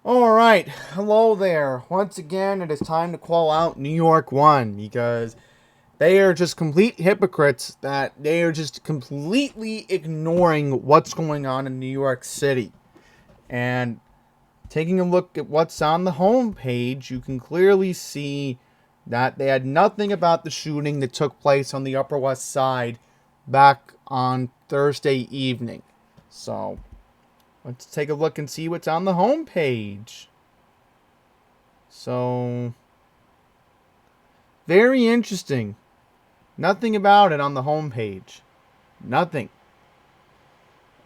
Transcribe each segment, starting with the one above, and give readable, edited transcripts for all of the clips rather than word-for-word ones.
Alright, hello there. Once again, it is time to call out NY1 because they are just complete hypocrites that they are just completely ignoring what's going on in New York City. And taking a look at what's on the homepage, you can clearly see that they had nothing about the shooting that took place on the Upper West Side back on Thursday evening. So, let's take a look and see what's on the homepage. So, very interesting. Nothing about it on the homepage. Nothing.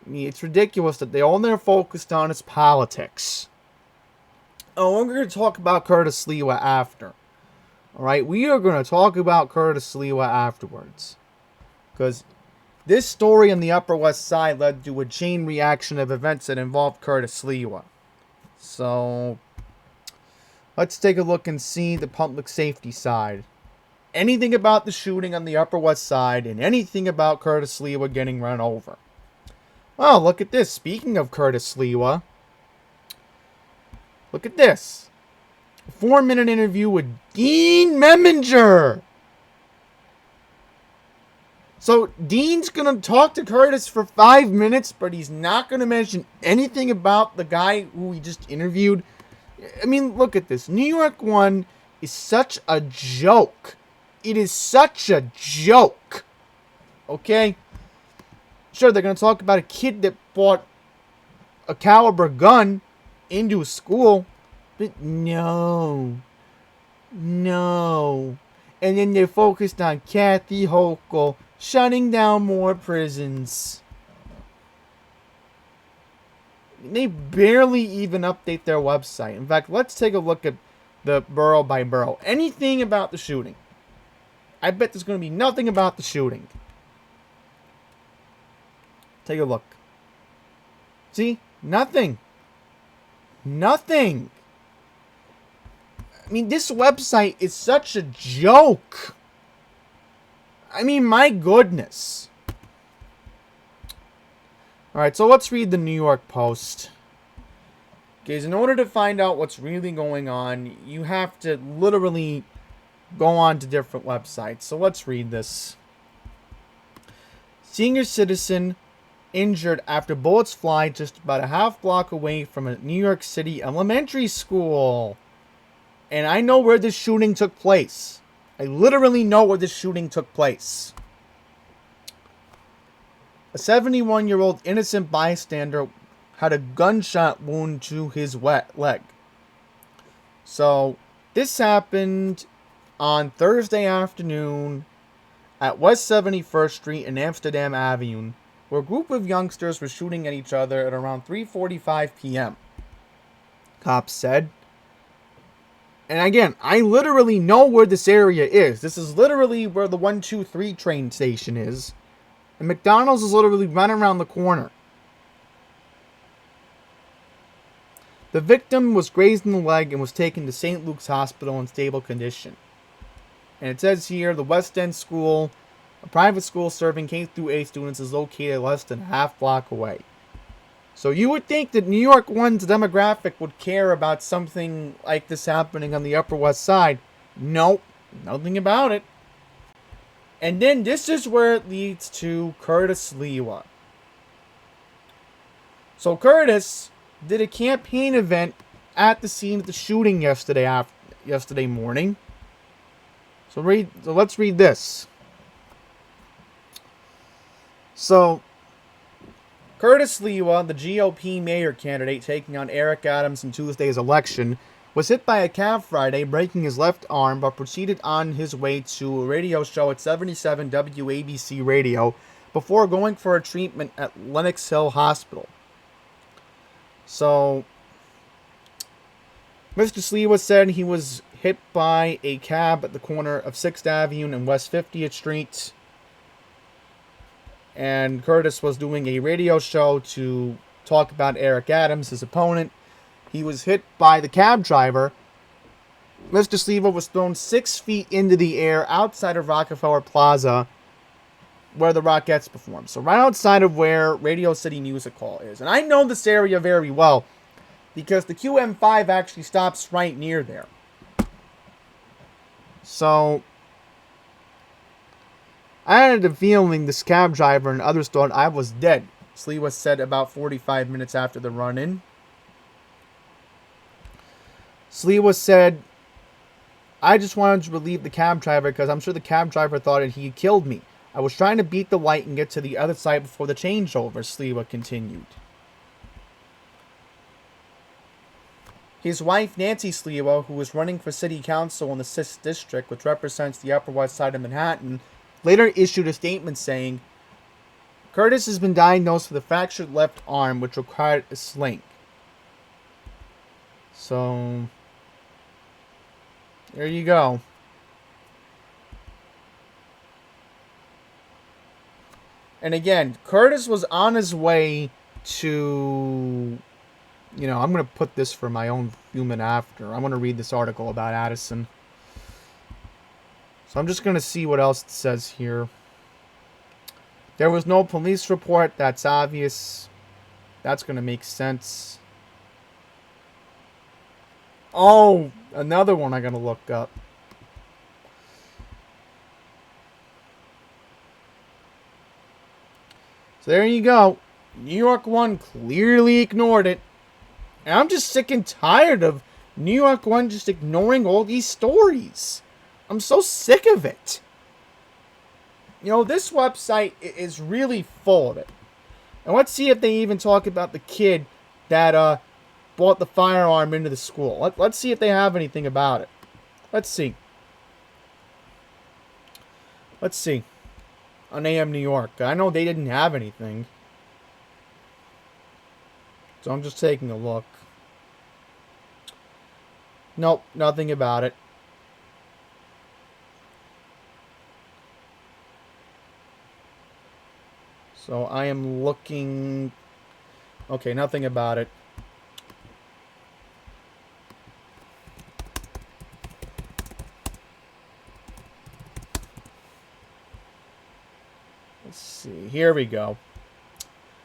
I mean, it's ridiculous that all they're focused on is politics. Oh, we're going to talk about Curtis Lewa after. Alright, we are going to talk about Curtis Lewa afterwards. Because this story on the Upper West Side led to a chain reaction of events that involved Curtis Lewa. So, let's take a look and see the public safety side. Anything about the shooting on the Upper West Side and anything about Curtis Lewa getting run over. Oh, look at this. Speaking of Curtis Lewa, look at this. A 4-minute interview with Dean Memminger. So, Dean's going to talk to Curtis for 5 minutes, but he's not going to mention anything about the guy who he just interviewed. I mean, look at this. NY1 is such a joke. It is such a joke. Okay? Sure, they're going to talk about a kid that bought a caliber gun into a school. But no. No. And then they're focused on Kathy Hochul shutting down more prisons. They barely even update their website. In fact, let's take a look at the borough by borough. Anything about the shooting. I bet there's going to be nothing about the shooting. Take a look. See? Nothing. Nothing. I mean, this website is such a joke. I mean, my goodness. Alright, so let's read the New York Post. Because in order to find out what's really going on, you have to literally go on to different websites. So let's read this. Senior citizen injured after bullets fly just about a half block away from a New York City elementary school. And I know where this shooting took place. I literally know where this shooting took place. A 71-year-old innocent bystander had a gunshot wound to his leg. So, this happened on Thursday afternoon at West 71st Street and Amsterdam Avenue, where a group of youngsters were shooting at each other at around 3:45 p.m., cops said. And again, I literally know where this area is. This is literally where the 123 train station is. And McDonald's is literally right around the corner. The victim was grazed in the leg and was taken to St. Luke's Hospital in stable condition. And it says here, the West End School, a private school serving K-8 students, is located less than a half block away. So you would think that NY1's demographic would care about something like this happening on the Upper West Side. Nope, nothing about it. And then this is where it leads to Curtis Lewa. So Curtis did a campaign event at the scene of the shooting yesterday morning. So let's read this. So Curtis Lewa, the GOP mayor candidate taking on Eric Adams in Tuesday's election, was hit by a cab Friday, breaking his left arm, but proceeded on his way to a radio show at 77 WABC Radio before going for a treatment at Lenox Hill Hospital. So, Mr. Lewa said he was hit by a cab at the corner of 6th Avenue and West 50th Street. And Curtis was doing a radio show to talk about Eric Adams, his opponent. He was hit by the cab driver. Mr. Lewa was thrown 6 feet into the air outside of Rockefeller Plaza, where the Rockettes perform. So right outside of where Radio City Music Hall is. And I know this area very well, because the QM5 actually stops right near there. So I had a feeling this cab driver and others thought I was dead, Sliwa said about 45 minutes after the run-in. Sliwa said, I just wanted to relieve the cab driver because I'm sure the cab driver thought that he had killed me. I was trying to beat the light and get to the other side before the changeover, Sliwa continued. His wife, Nancy Sliwa, who was running for city council in the 6th District, which represents the Upper West Side of Manhattan, later issued a statement saying, Curtis has been diagnosed with a fractured left arm, which required a sling. So, there you go. And again, Curtis was on his way to, I'm going to put this for my own human after. I want to read this article about Addison. So I'm just going to see what else it says here. There was no police report. That's obvious. That's going to make sense. Oh, another one I got to look up. So there you go. New York 1 clearly ignored it. And I'm just sick and tired of New York 1 just ignoring all these stories. I'm so sick of it. This website is really full of it. And let's see if they even talk about the kid that brought the firearm into the school. Let's see if they have anything about it. Let's see. On AM New York. I know they didn't have anything. So I'm just taking a look. Nope, nothing about it. So I am looking... Okay, nothing about it. Let's see. Here we go.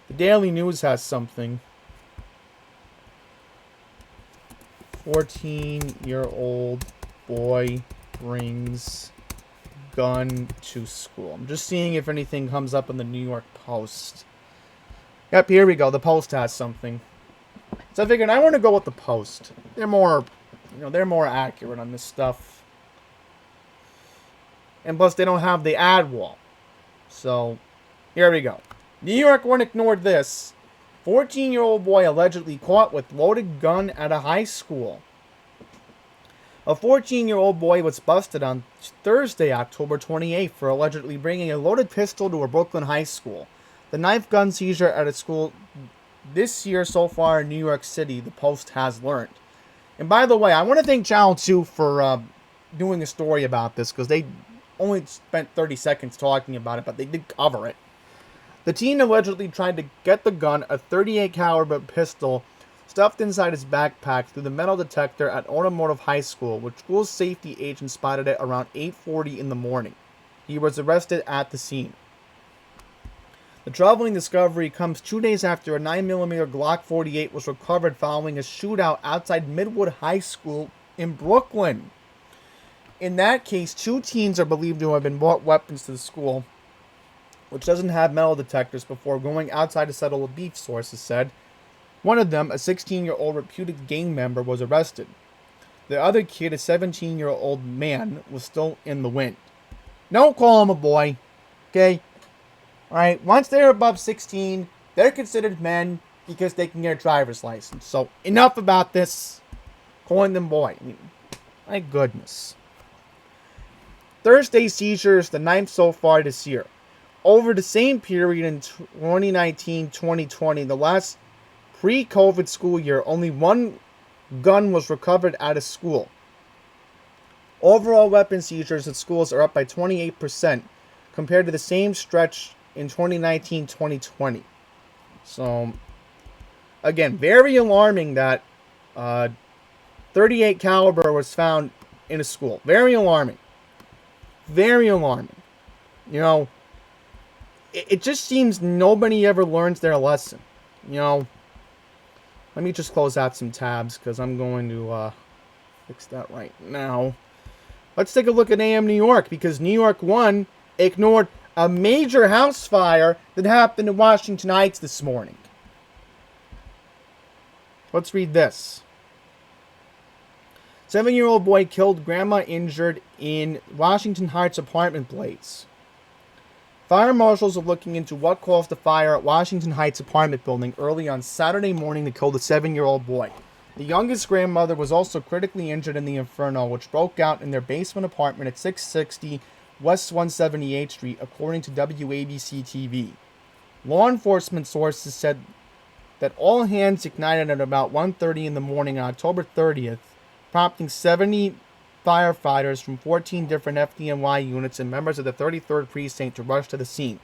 The Daily News has something. 14-year-old boy brings gun to school. I'm just seeing if anything comes up in the New York Post. Yep, here we go. The Post has something. So I figured I want to go with the Post. They're more, they're more accurate on this stuff. And plus, they don't have the ad wall. So, here we go. New York 1 ignored this. 14-year-old boy allegedly caught with loaded gun at a high school. A 14-year-old boy was busted on Thursday, October 28th, for allegedly bringing a loaded pistol to a Brooklyn high school. The ninth gun seizure at a school this year so far in New York City, the Post has learned. And by the way, I want to thank Channel 2 for doing a story about this, because they only spent 30 seconds talking about it, but they did cover it. The teen allegedly tried to get the gun, a .38 caliber pistol, stuffed inside his backpack, through the metal detector at Automotive High School, which school safety agents spotted it around 8:40 in the morning. He was arrested at the scene. The troubling discovery comes 2 days after a 9mm Glock 48 was recovered following a shootout outside Midwood High School in Brooklyn. In that case, 2 teens are believed to have been brought weapons to the school, which doesn't have metal detectors, before going outside to settle a beef, sources said. One of them, a 16-year-old reputed gang member, was arrested. The other kid, a 17-year-old man, was still in the wind. Don't call him a boy, okay? Alright, once they're above 16, they're considered men because they can get a driver's license. So, enough about this. Calling them boy. I mean, my goodness. Thursday seizures, the 9th so far this year. Over the same period in 2019-2020, the last pre-COVID school year, only 1 gun was recovered at a school. Overall weapon seizures at schools are up by 28% compared to the same stretch in 2019-2020. So, again, very alarming that .38 caliber was found in a school. Very alarming. Very alarming. It just seems nobody ever learns their lesson. Let me just close out some tabs because I'm going to fix that right now. Let's take a look at AM New York, because NY1 ignored a major house fire that happened in Washington Heights this morning. Let's read this. 7-year-old boy killed, grandma injured in Washington Heights apartment blaze. Fire marshals are looking into what caused the fire at Washington Heights apartment building early on Saturday morning that killed a 7-year-old boy. The youngest grandmother was also critically injured in the inferno, which broke out in their basement apartment at 660 West 178th Street, according to WABC TV. Law enforcement sources said that all hands ignited at about 1:30 in the morning on October 30th, prompting 70 firefighters from 14 different FDNY units and members of the 33rd Precinct to rush to the scene.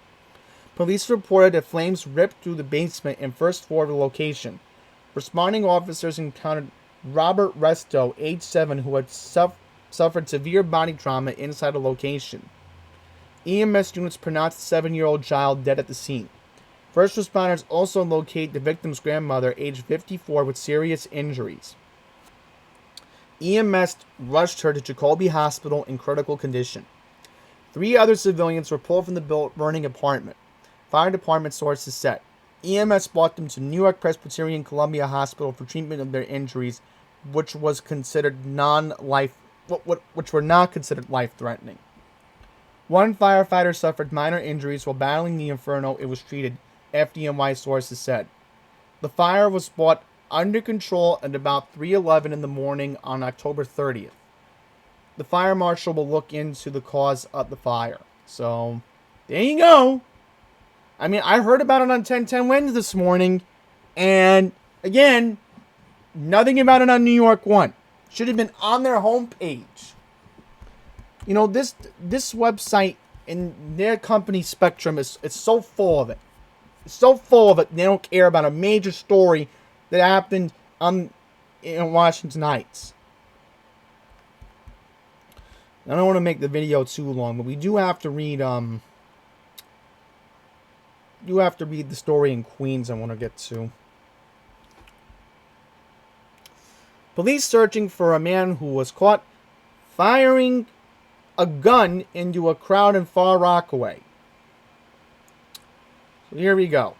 Police reported that flames ripped through the basement and first floor of the location. Responding officers encountered Robert Resto, age 7, who had suffered severe body trauma inside the location. EMS units pronounced the 7-year-old child dead at the scene. First responders also located the victim's grandmother, age 54, with serious injuries. EMS rushed her to Jacoby Hospital in critical condition. 3 other civilians were pulled from the burning apartment. Fire department sources said. EMS brought them to New York Presbyterian Columbia Hospital for treatment of their injuries, which were not considered life-threatening. One firefighter suffered minor injuries while battling the inferno. It was treated, FDNY sources said. The fire was brought under control at about 3:11 in the morning on October 30th. The fire marshal will look into the cause of the fire. So, there you go. I mean, I heard about it on 1010 Wednesday this morning, and again, nothing about it on NY1. Should have been on their homepage. You know, this website and their company Spectrum is so full of it. It's so full of it, they don't care about a major story that happened in Washington Heights. I don't want to make the video too long, but we do have to read the story in Queens I want to get to. Police searching for a man who was caught firing a gun into a crowd in Far Rockaway. So here we go.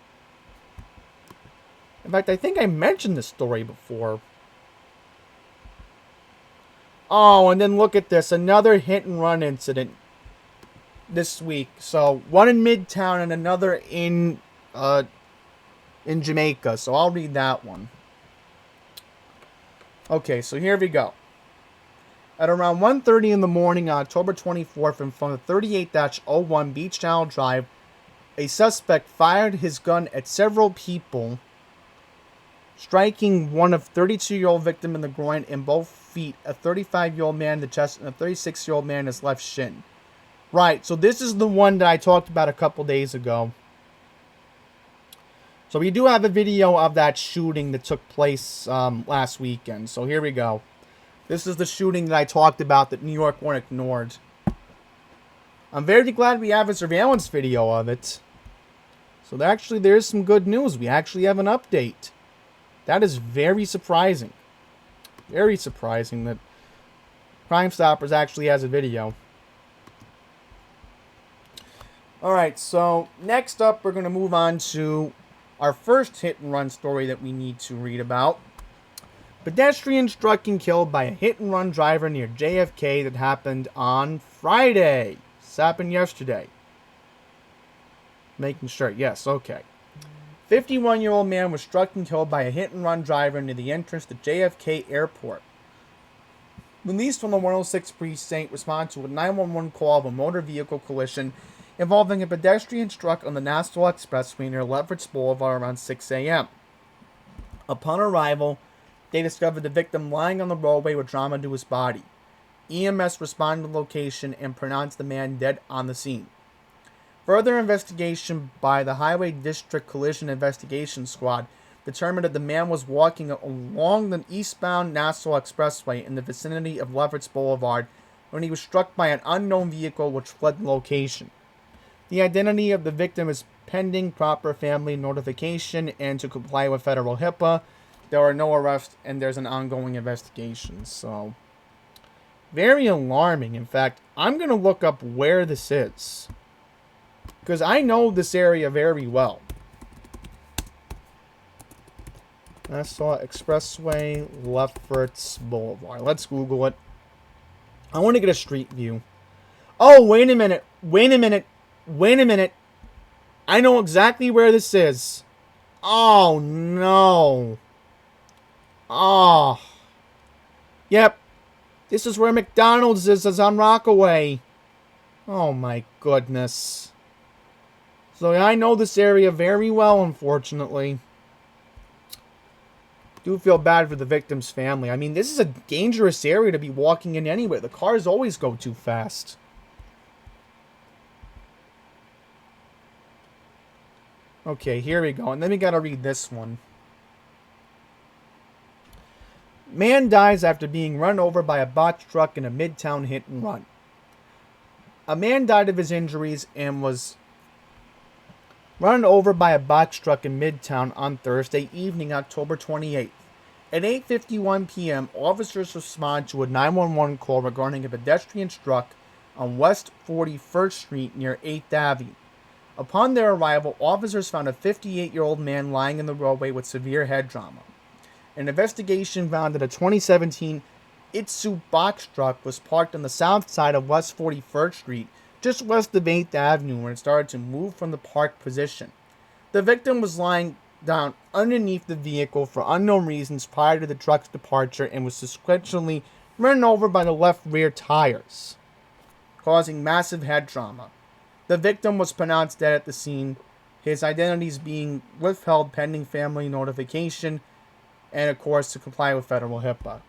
In fact, I think I mentioned this story before. Oh, and then look at this. Another hit and run incident this week. So, one in Midtown and another in Jamaica. So, I'll read that one. Okay, so here we go. At around 1:30 in the morning on October 24th in front of 38-01 Beach Channel Drive, a suspect fired his gun at several people, striking one of 32-year-old victim in the groin and both feet, a 35-year-old man in the chest, and a 36-year-old man in his left shin. Right, so this is the one that I talked about a couple days ago. So we do have a video of that shooting that took place last weekend. So here we go. This is the shooting that I talked about that NY1 ignored. I'm very glad we have a surveillance video of it. So actually, there's some good news. We actually have an update. That is very surprising. Very surprising that Crime Stoppers actually has a video. Alright, so next up, we're going to move on to our first hit and run story that we need to read about. Pedestrian struck and killed by a hit and run driver near JFK that happened on Friday. This happened yesterday. Making sure. Yes, okay. 51-year-old man was struck and killed by a hit and run driver near the entrance to JFK Airport. Police from the 106th Precinct responded to a 911 call of a motor vehicle collision involving a pedestrian struck on the Nassau Expressway near Lefferts Boulevard around 6 a.m. Upon arrival, they discovered the victim lying on the roadway with trauma to his body. EMS responded to the location and pronounced the man dead on the scene. Further investigation by the Highway District Collision Investigation Squad determined that the man was walking along the eastbound Nassau Expressway in the vicinity of Lefferts Boulevard when he was struck by an unknown vehicle which fled the location. The identity of the victim is pending proper family notification, and to comply with federal HIPAA, there are no arrests and there's an ongoing investigation. So, very alarming. In fact, I'm going to look up where this is, because I know this area very well. Nassau Expressway, Lefferts Boulevard. Let's Google it. I want to get a street view. Oh, wait a minute. Wait a minute. Wait a minute. I know exactly where this is. Oh, no. Oh. Yep. This is where McDonald's is. It's on Rockaway. Oh, my goodness. So, I know this area very well, unfortunately. Do feel bad for the victim's family. I mean, this is a dangerous area to be walking in anyway. The cars always go too fast. Okay, here we go. And then we gotta read this one. Man dies after being run over by a botched truck in a Midtown hit and run. A man died of his injuries and was run over by a botched truck in Midtown on Thursday evening, October 28th. At 8:51 p.m., officers respond to a 911 call regarding a pedestrian struck on West 41st Street near 8th Avenue. Upon their arrival, officers found a 58-year-old man lying in the roadway with severe head trauma. An investigation found that a 2017 Itsu box truck was parked on the south side of West 41st Street, just west of 8th Avenue, when it started to move from the parked position. The victim was lying down underneath the vehicle for unknown reasons prior to the truck's departure and was sequentially run over by the left rear tires, causing massive head trauma. The victim was pronounced dead at the scene, his identities being withheld pending family notification and, of course, to comply with federal HIPAA.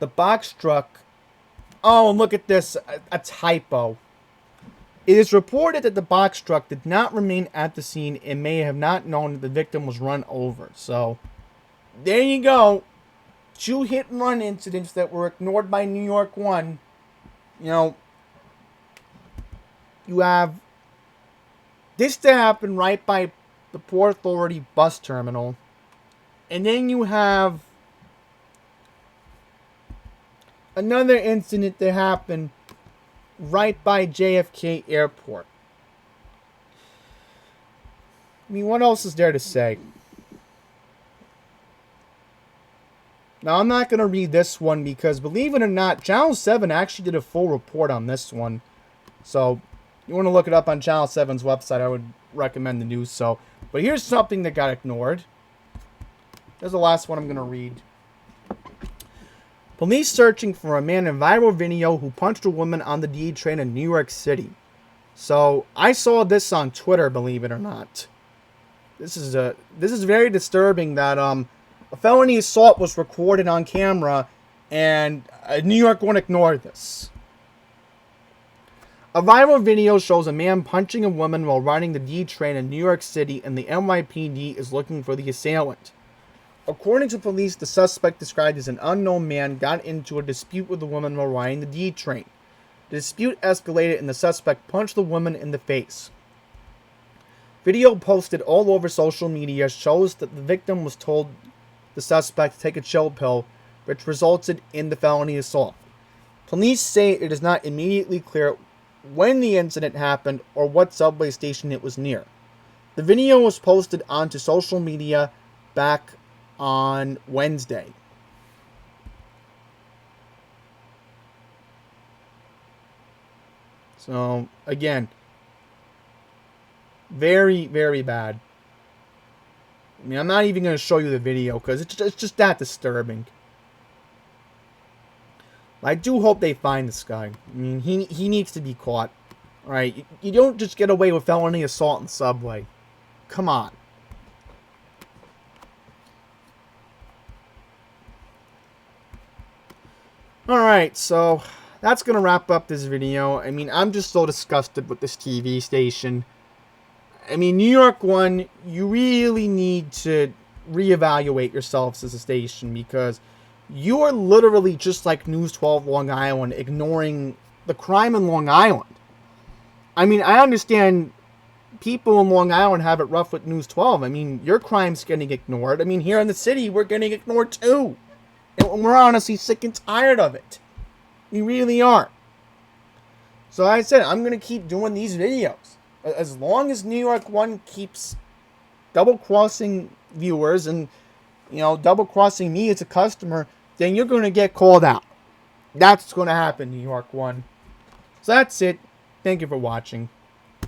The box truck... Oh, look at this. A typo. It is reported that the box truck did not remain at the scene and may have not known that the victim was run over. So, there you go. 2 hit-and-run incidents that were ignored by NY1. You know, you have this to happen right by the Port Authority bus terminal. And then you have another incident that happened right by JFK Airport. I mean, what else is there to say? Now, I'm not going to read this one because, believe it or not, Channel 7 actually did a full report on this one. So, you want to look it up on Channel 7's website, I would recommend the news. So, but here's something that got ignored. There's the last one I'm going to read. Police searching for a man in viral video who punched a woman on the D train in New York City. So, I saw this on Twitter, believe it or not. This is very disturbing that a felony assault was recorded on camera and NY1 ignored this. A viral video shows a man punching a woman while riding the D train in New York City, and the NYPD is looking for the assailant. According to police, the suspect, described as an unknown man, got into a dispute with the woman while riding the D train. The dispute escalated and the suspect punched the woman in the face. Video posted all over social media shows that the victim was told the suspect to take a chill pill, which resulted in the felony assault. Police say it is not immediately clear when the incident happened or what subway station it was near. The video was posted onto social media back on Wednesday. So, again, very, very bad. I mean, I'm not even going to show you the video because it's just that disturbing. I do hope they find this guy. I mean, he needs to be caught. Alright, you don't just get away with felony assault in the subway. Come on. Alright, so that's going to wrap up this video. I mean, I'm just so disgusted with this TV station. I mean, NY1, you really need to reevaluate yourselves as a station because you are literally just like News 12 Long Island, ignoring the crime in Long Island. I mean, I understand people in Long Island have it rough with News 12. I mean, your crime's getting ignored. I mean, here in the city, we're getting ignored too. And we're honestly sick and tired of it. We really are. So like I said, I'm going to keep doing these videos. As long as NY1 keeps double-crossing viewers and, double-crossing me as a customer, then you're going to get called out. That's what's going to happen, NY1. So that's it. Thank you for watching.